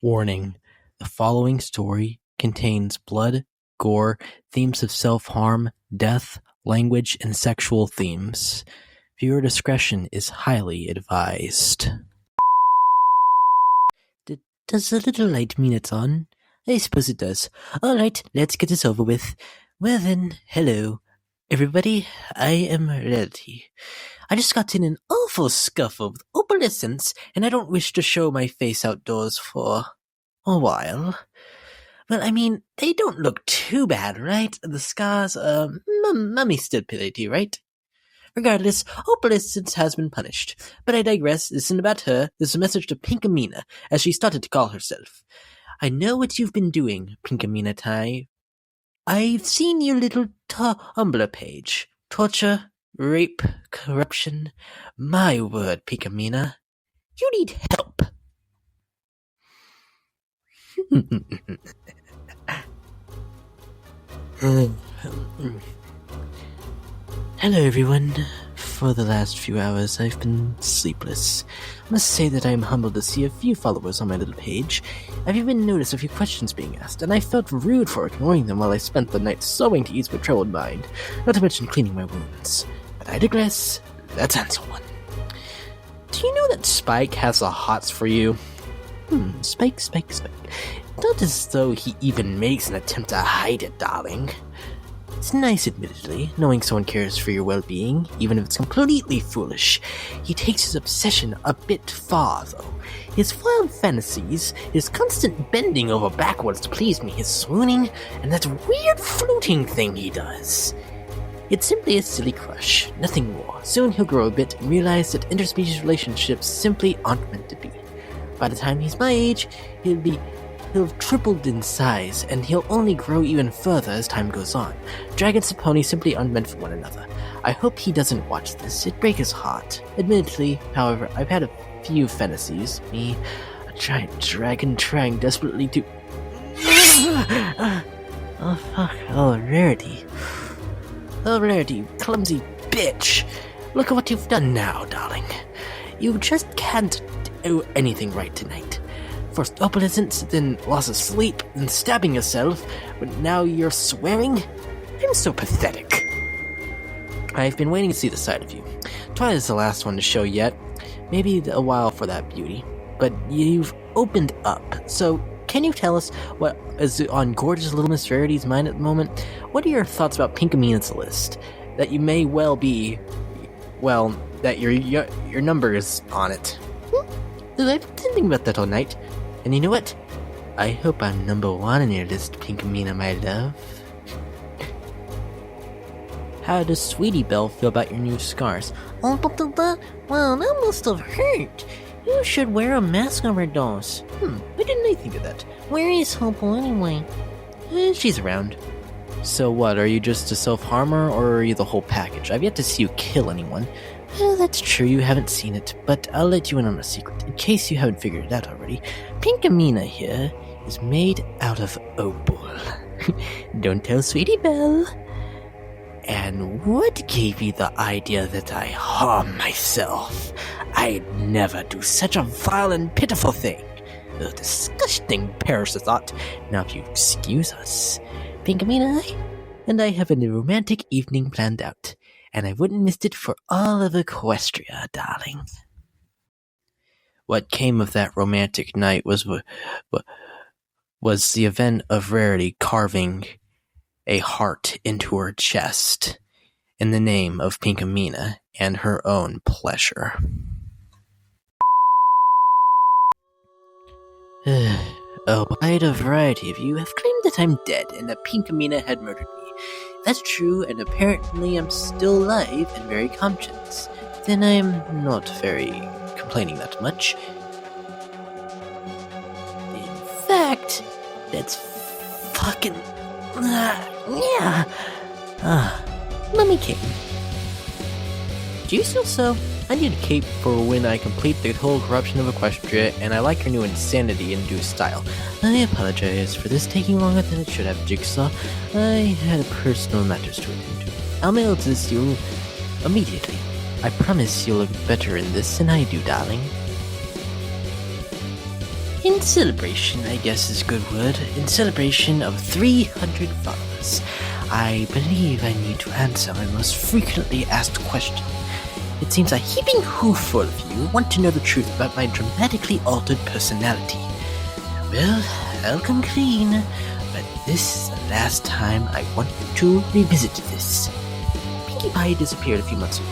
Warning: the following story contains blood, gore, themes of self-harm, death, language, and sexual themes. Viewer discretion is highly advised. Does the little light mean it's on? I suppose it does. Alright, let's get this over with. Well then, hello, everybody. I am Rarity. I just got in an awful scuffle with opalescence, and I don't wish to show my face outdoors for a while. Well, I mean, they don't look too bad, right? The scars, mummy stupidity, right? Regardless, opalescence has been punished. But I digress. This isn't about her. This is a message to Pinkamena, as she started to call herself. I know what you've been doing, Pinkamena Tai. I've seen your little Tumblr page. Torture, rape, corruption. My word, Pinkamena. You need help. Hello everyone. For the last few hours I've been sleepless. I must say that I am humbled to see a few followers on my little page. I've even noticed a few questions being asked, and I felt rude for ignoring them while I spent the night sewing to ease my troubled mind, not to mention cleaning my wounds. But I digress. Let's answer one. Do you know that Spike has the hots for you? Spike. Not as though he even makes an attempt to hide it, darling. It's nice, admittedly, knowing someone cares for your well-being, even if it's completely foolish. He takes his obsession a bit far, though. His wild fantasies, his constant bending over backwards to please me, his swooning, and that weird floating thing he does. It's simply a silly crush, nothing more. Soon he'll grow a bit and realize that interspecies relationships simply aren't meant to be. By the time he's my age, he'll have tripled in size, and he'll only grow even further as time goes on. Dragons and ponies simply aren't meant for one another. I hope he doesn't watch this. It'd break his heart. Admittedly, however, I've had a few fantasies. Me, a giant dragon trying desperately to... Oh, fuck. Oh, Rarity. Oh, Rarity, clumsy bitch. Look at what you've done now, darling. You just can't do anything right tonight. First opalescence, then loss of sleep, then stabbing yourself, but now you're swearing? I'm so pathetic. I've been waiting to see the side of you. Twilight's the last one to show yet. Maybe a while for that beauty. But you've opened up, so can you tell us what is on gorgeous little Miss Rarity's mind at the moment? What are your thoughts about Pinkamena's list? That you may well be, well, that your number is on it. I've been thinking about that all night. And you know what? I hope I'm number one on your list, Pinkamena, my love. How does Sweetie Belle feel about your new scars? Oh, but well, that must have hurt. You should wear a mask over those. Why didn't I think of that? Where is Hopo anyway? She's around. So what, are you just a self-harmer, or are you the whole package? I've yet to see you kill anyone. Well, that's true, you haven't seen it, but I'll let you in on a secret, in case you haven't figured it out already. Pinkamena here is made out of opal. Don't tell Sweetie Belle. And what gave you the idea that I harm myself? I'd never do such a vile and pitiful thing. A disgusting perish the thought. Now if you excuse us, Pinkamena and I have a romantic evening planned out. And I wouldn't miss it for all of Equestria, darling. What came of that romantic night was the event of Rarity carving a heart into her chest in the name of Pinkamena and her own pleasure. Oh, by the variety of you have claimed that I'm dead and that Pinkamena had murdered me. That's true, and apparently I'm still alive and very conscious. Then I'm not very complaining that much. In fact, that's fucking... yeah. Let me cape. Do you still sew? I need a cape for when I complete the whole corruption of Equestria, and I like your new insanity-induced style. I apologize for this taking longer than it should have, Jigsaw. I had personal matters to attend to. I'll mail this to you immediately. I promise you'll look better in this than I do, darling. In celebration, I guess is a good word, in celebration of 300 followers, I believe I need to answer my most frequently asked question. It seems a heaping hooful of you want to know the truth about my dramatically altered personality. Well, I'll come clean, but this is the last time I want to revisit this. Pinkie Pie disappeared a few months ago,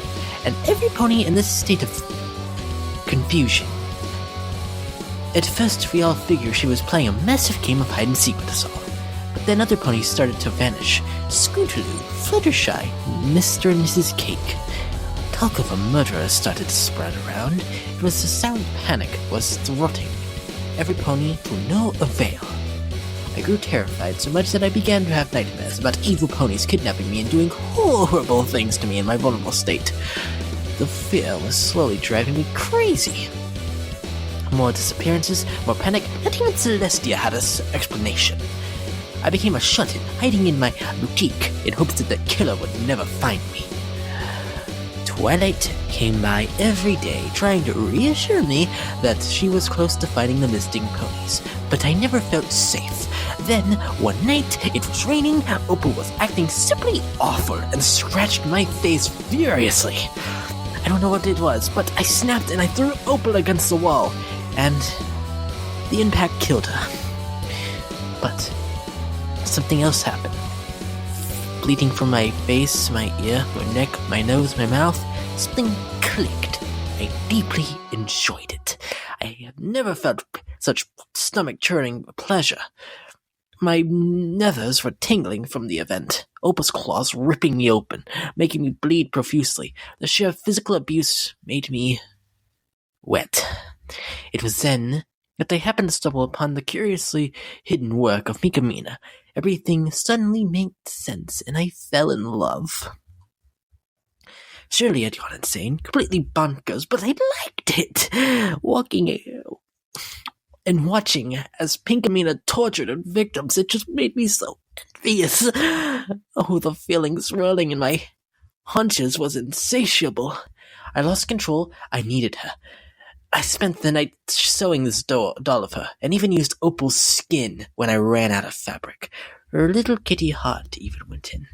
and every pony in this state of confusion. At first, we all figured she was playing a massive game of hide-and-seek with us all, but then other ponies started to vanish. Scootaloo, Fluttershy, Mr. and Mrs. Cake. Talk of a murderer started to spread around. It was a silent panic was thwarting every pony to no avail. I grew terrified so much that I began to have nightmares about evil ponies kidnapping me and doing horrible things to me in my vulnerable state. The fear was slowly driving me crazy. More disappearances, more panic, not even Celestia had an explanation. I became a shut-in, hiding in my boutique in hopes that the killer would never find me. Twilight came by every day, trying to reassure me that she was close to finding the missing ponies, but I never felt safe. Then, one night, it was raining, Opal was acting simply awful and scratched my face furiously. I don't know what it was, but I snapped and I threw Opal against the wall, and the impact killed her. But something else happened. Bleeding from my face, my ear, my neck, my nose, my mouth, something clicked. I deeply enjoyed it. I have never felt such stomach-churning pleasure. My nethers were tingling from the event. Opal's claws ripping me open, making me bleed profusely. The sheer physical abuse made me wet. It was then that I happened to stumble upon the curiously hidden work of Mikamina. Everything suddenly made sense, and I fell in love. Surely I'd gone insane, completely bonkers, but I liked it. Walking and watching as Pinkamena tortured her victims, it just made me so envious. Oh, the feeling swirling in my haunches was insatiable. I lost control. I needed her. I spent the night sewing this doll of her, and even used Opal's skin when I ran out of fabric. Her little kitty heart even went in.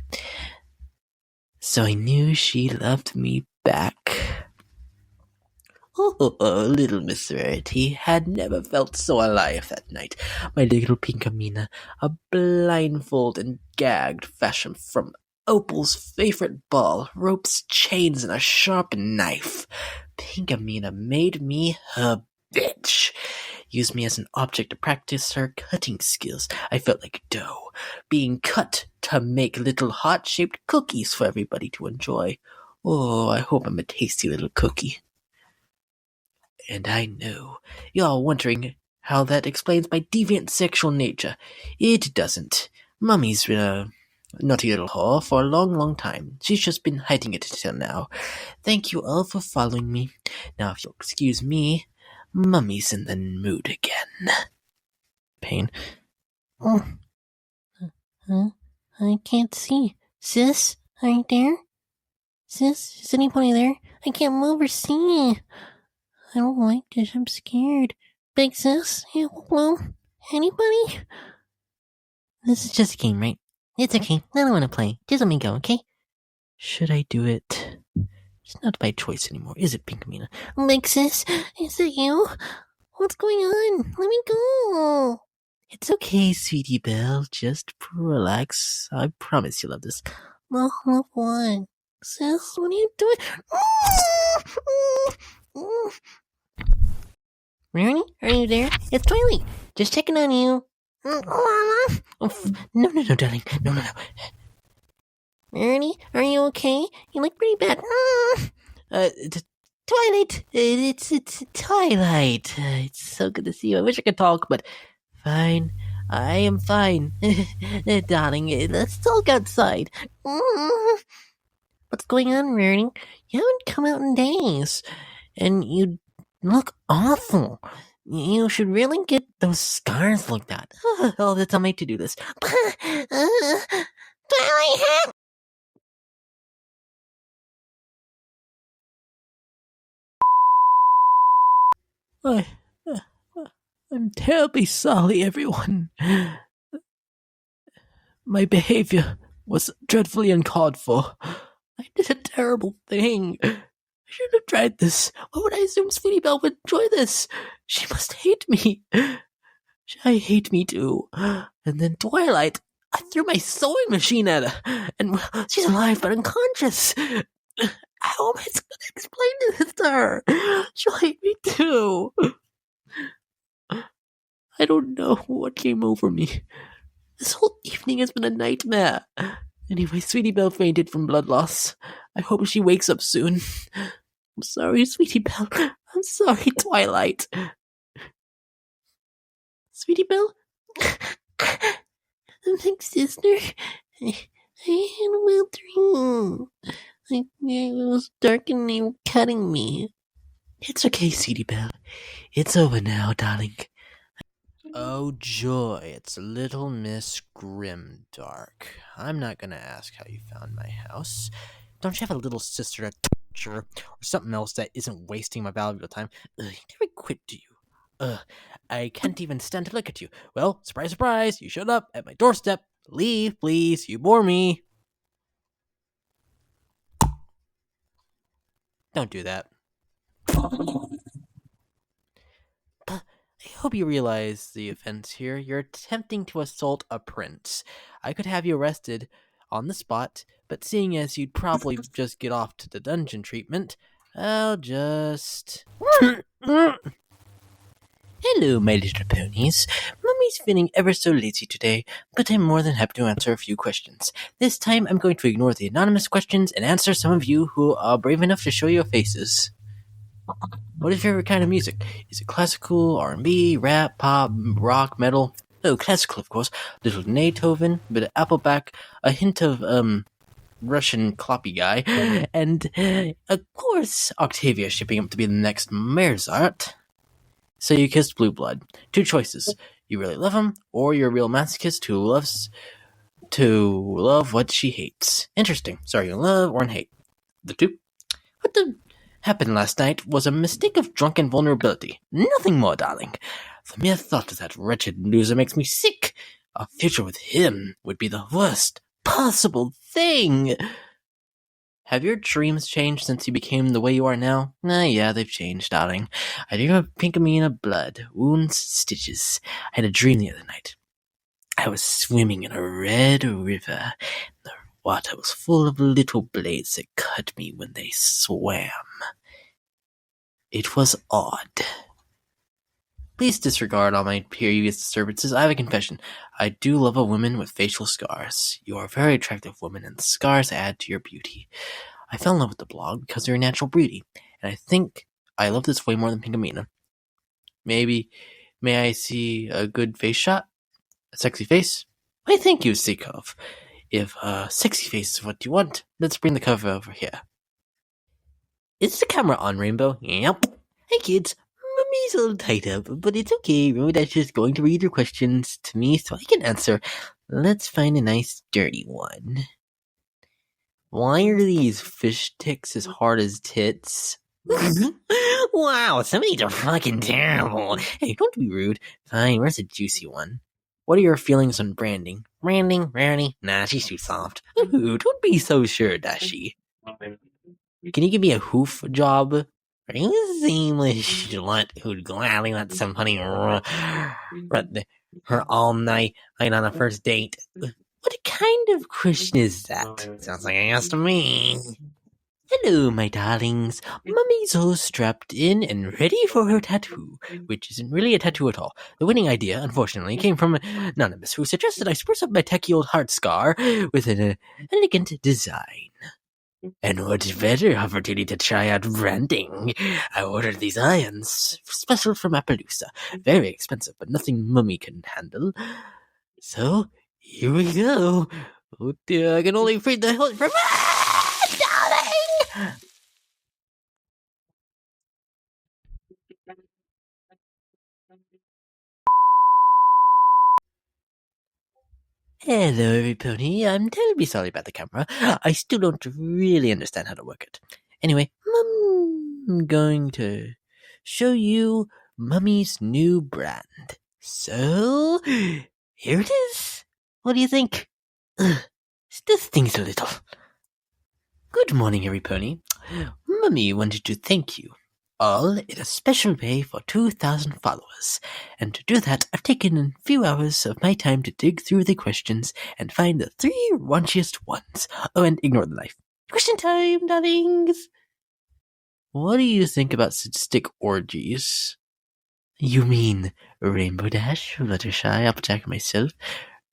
So I knew she loved me back. Oh, little Miss Rarity had never felt so alive that night. My little Pinkamena, a blindfold and gagged fashion from Opal's favorite ball, ropes, chains, and a sharp knife. Pinkamena made me her bitch. Used me as an object to practice her cutting skills. I felt like dough, being cut to make little heart-shaped cookies for everybody to enjoy. Oh, I hope I'm a tasty little cookie. And I know you're all wondering how that explains my deviant sexual nature. It doesn't. Mummy's been a naughty little whore for a long, long time. She's just been hiding it until now. Thank you all for following me. Now, if you'll excuse me, Mummy's in the mood again. Pain. Oh. I can't see. Sis, are you there? Sis, is anybody there? I can't move or see. I don't like this. I'm scared. Big sis? Hello? Anybody? This is just a game, right? It's okay. I don't want to play. Just let me go, okay? Should I do it? It's not by choice anymore, is it, Pinkamena? Big sis? Is it you? What's going on? Let me go. It's okay, sweetie Belle. Just relax. I promise you'll love this. Love what? Sis, what are you doing? Rarity, are you there? It's Twilight. Just checking on you. No, darling. No. Rarity, are you okay? You look pretty bad. Twilight. It's Twilight. It's so good to see you. I wish I could talk, but fine. I am fine. Darling, let's talk outside. What's going on, Rarity? You haven't come out in days. And you look awful. You should really get those scars looked at. Oh, that's on my to-do list. I'm terribly sorry, everyone. My behavior was dreadfully uncalled for. I did a terrible thing. I shouldn't have tried this. Why would I assume Sweetie Belle would enjoy this? She must hate me. I hate me too. And then Twilight, I threw my sewing machine at her, and she's alive but unconscious. How am I going to explain this to her? She'll hate me too. I don't know what came over me. This whole evening has been a nightmare. Anyway, Sweetie Belle fainted from blood loss. I hope she wakes up soon. I'm sorry, Sweetie Belle. I'm sorry, Twilight. Sweetie Belle? Big sister, I had a wild dream. It was dark and they were cutting me. It's okay, Sweetie Belle. It's over now, darling. Oh joy, it's little Miss Grimdark. I'm not gonna ask how you found my house. Don't you have a little sister to torture, or something else that isn't wasting my valuable time? Never quit, do you? I can't even stand to look at you. Well, surprise, surprise, you showed up at my doorstep. Leave, please, you bore me. Don't do that. I hope you realize the offense here. You're attempting to assault a prince. I could have you arrested on the spot, but seeing as you'd probably just get off to the dungeon treatment, I'll just... Hello, my little ponies. Mummy's feeling ever so lazy today, but I'm more than happy to answer a few questions. This time, I'm going to ignore the anonymous questions and answer some of you who are brave enough to show your faces. What is your favorite kind of music? Is it classical, R&B, rap, pop, rock, metal? Oh, classical, of course. Little Beethoven, bit of Appleback, a hint of, Russian kloppy guy, and, of course, Octavia shaping up to be the next Mozart. So you kissed Blue Blood. Two choices. You really love him, or you're a real masochist who loves to love what she hates. Interesting. Sorry, in love or in hate. The two. What happened last night was a mistake of drunken vulnerability. Nothing more, darling. The mere thought of that wretched loser makes me sick. A future with him would be the worst possible thing. Have your dreams changed since you became the way you are now? Yeah, they've changed, darling. I dream of Pinkamena blood, wounds, stitches. I had a dream the other night. I was swimming in a red river. The water was full of little blades that cut me when they swam. It was odd. Please disregard all my previous disturbances. I have a confession. I do love a woman with facial scars. You are a very attractive woman, and the scars add to your beauty. I fell in love with the blog because of your natural beauty, and I think I love this way more than Pinkamena. Maybe, may I see a good face shot? A sexy face? I think you seek of. If a sexy face is what you want, let's bring the cover over here. Is the camera on, Rainbow? Yep. Hey kids, Mummy's a little tight up, but it's okay. Rainbow's just going to read your questions to me so I can answer. Let's find a nice dirty one. Why are these fish sticks as hard as tits? Wow, some of these are fucking terrible. Hey, don't be rude. Fine, where's a juicy one? What are your feelings on branding? Branding? Rarity? Nah, she's too soft. Ooh, don't be so sure, does she? Can you give me a hoof job? Are you the same slut who'd gladly let somebody run her all night on a first date? What kind of question is that? Sounds like a yes to me. Hello, my darlings. Mummy's all strapped in and ready for her tattoo, which isn't really a tattoo at all. The winning idea, unfortunately, came from Anonymous, who suggested I spruce up my techie old heart scar with an elegant design. And what better opportunity to try out branding? I ordered these irons, special from Appaloosa. Very expensive, but nothing Mummy can handle. So, here we go. Oh dear, I can only read the hell from... darling! Hello, everybody. I'm terribly sorry about the camera. I still don't really understand how to work it. Anyway, I'm going to show you Mummy's new brand. So, here it is. What do you think? This thing's a little. Good morning, Harry Pony. Mummy wanted to thank you all in a special way for 2,000 followers. And to do that, I've taken a few hours of my time to dig through the questions and find the 3 raunchiest ones. Oh, and ignore the knife. Question time, darlings! What do you think about sadistic orgies? You mean Rainbow Dash, Fluttershy, Applejack, myself?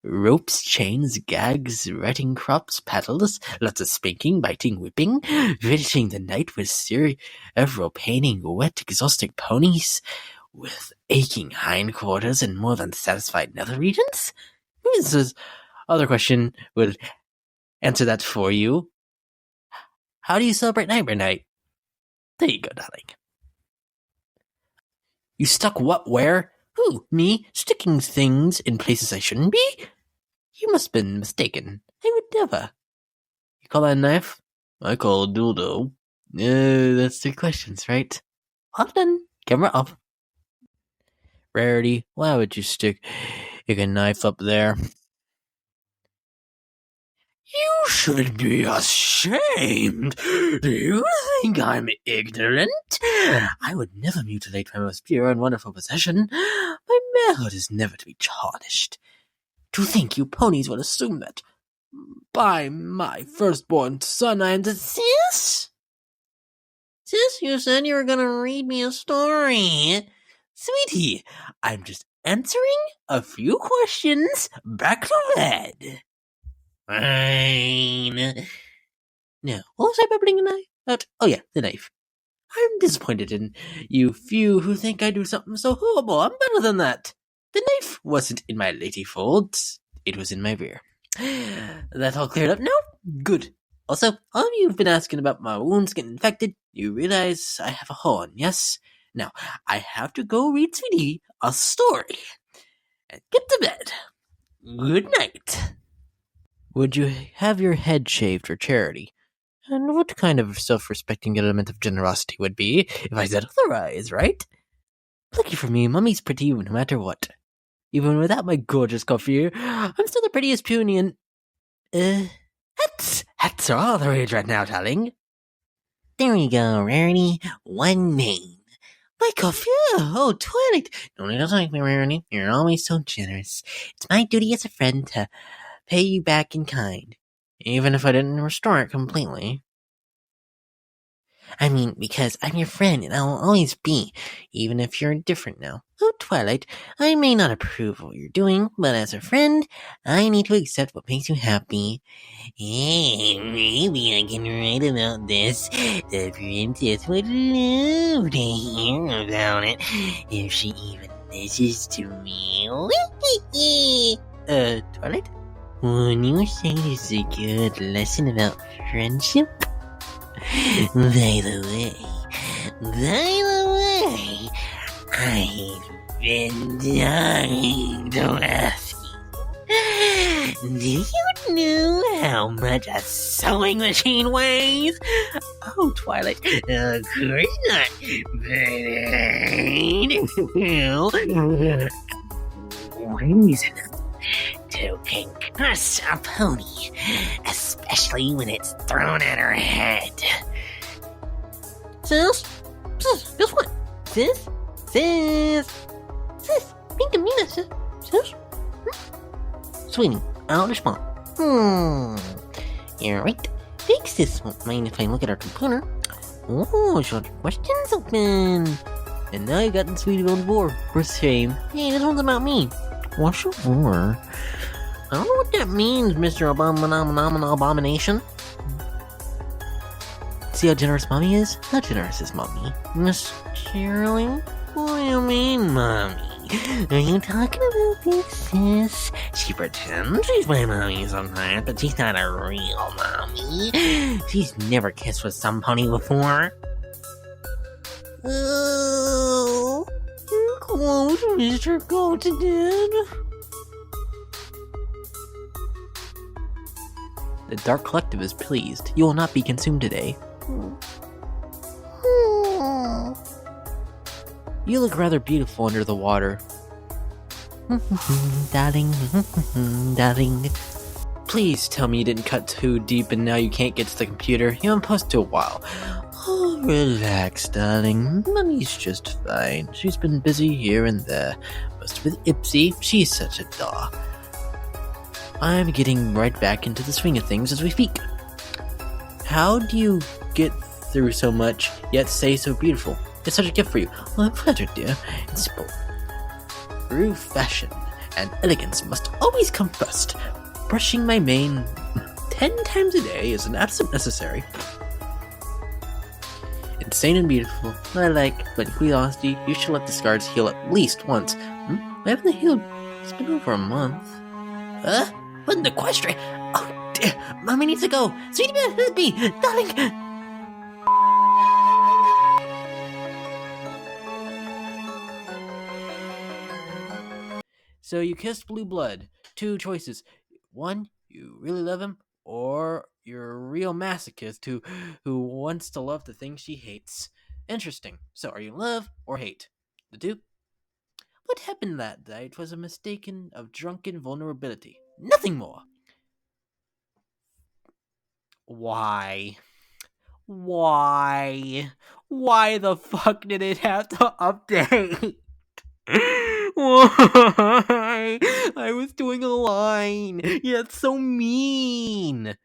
Ropes, chains, gags, writing crops, paddles, lots of spanking, biting, whipping, finishing the night with several painting wet, exhausting ponies, with aching hindquarters and more than satisfied nether regions? This other question will answer that for you. How do you celebrate Nightmare Night? There you go, darling. You stuck what where? Who, me? Sticking things in places I shouldn't be? You must have been mistaken. I would never. You call that a knife? I call it a dildo. That's 3 questions, right? All done. Camera off. Rarity, why would you stick a knife up there? You should be ashamed. Do you think I'm ignorant? I would never mutilate my most pure and wonderful possession. My manhood is never to be tarnished. To think you ponies would assume that by my firstborn son I am the sis? Sis, you said you were going to read me a story. Sweetie, I'm just answering a few questions. Back to bed. Fine. Now, what was I bubbling a knife about? Oh yeah, the knife. I'm disappointed in you few who think I do something so horrible. I'm better than that. The knife wasn't in my lady folds. It was in my rear. That all cleared up now? Good. Also, all of you have been asking about my wounds getting infected. You realize I have a horn, yes? Now, I have to go read Sweetie a story. And get to bed. Good night. Would you have your head shaved for charity? And what kind of self-respecting element of generosity would be if I said otherwise, right? Lucky for me, Mummy's pretty no matter what. Even without my gorgeous coiffure, I'm still the prettiest puny and... hats are all the rage right now, darling. There you go, Rarity. One name. My coiffure! Oh, Twilight! Don't need to thank me, Rarity. You're always so generous. It's my duty as a friend to pay you back in kind, even if I didn't restore it completely. I mean, because I'm your friend and I will always be, even if you're different now. Oh, Twilight, I may not approve of what you're doing, but as a friend, I need to accept what makes you happy. Hey, maybe I can write about this. The princess would love to hear about it, if she even listens to me. Twilight? Wouldn't you say this is a good lesson about friendship? By the way, I've been dying to ask you. Do you know how much a sewing machine weighs? Oh, Twilight, of course not. But weighs enough to concuss a pony, especially when it's thrown at her head. Sis, guess what? Sis, think of me, sis. Sweetie, I'll respond. You're right. Big sis won't mind if I look at our computer. Oh, short questions open. And now you got the Sweetie on board. For shame. Hey, this one's about me. What's your war? I don't know what that means, Mr. Abomination. See how generous Mommy is? How generous is Mommy? Miss Shirley? What do you mean, Mommy? Are you talking about Big Sis? She pretends she's my mommy sometimes, but she's not a real mommy. She's never kissed with some pony before. Oh, you're close, Mr. Go-to-Dad. The Dark Collective is pleased. You will not be consumed today. You look rather beautiful under the water. Darling, darling. Please tell me you didn't cut too deep and now you can't get to the computer. You haven't posted a while. Oh, relax, darling. Mummy's just fine. She's been busy here and there. Most with Ipsy, she's such a doll. I'm getting right back into the swing of things as we speak. How do you get through so much, yet stay so beautiful? It's such a gift for you. Well, I'm flattered, dear. It's simple. True fashion and elegance must always come first. Brushing my mane 10 times a day is an absolute necessary. Insane and beautiful, I like, but in curiosity, you should let the scars heal at least once. Why haven't they healed? It's been over a month. What in the question? Oh dear, Mommy needs to go. Sweetie bear, help me, darling. So you kissed Blue Blood. 2 choices. 1, you really love him, or you're a real masochist who wants to love the things she hates. Interesting. So are you in love or hate? The 2? What happened that night was a mistake of drunken vulnerability. Nothing more. Why? Why the fuck did it have to update? Why? I was doing a line. Yeah, it's so mean.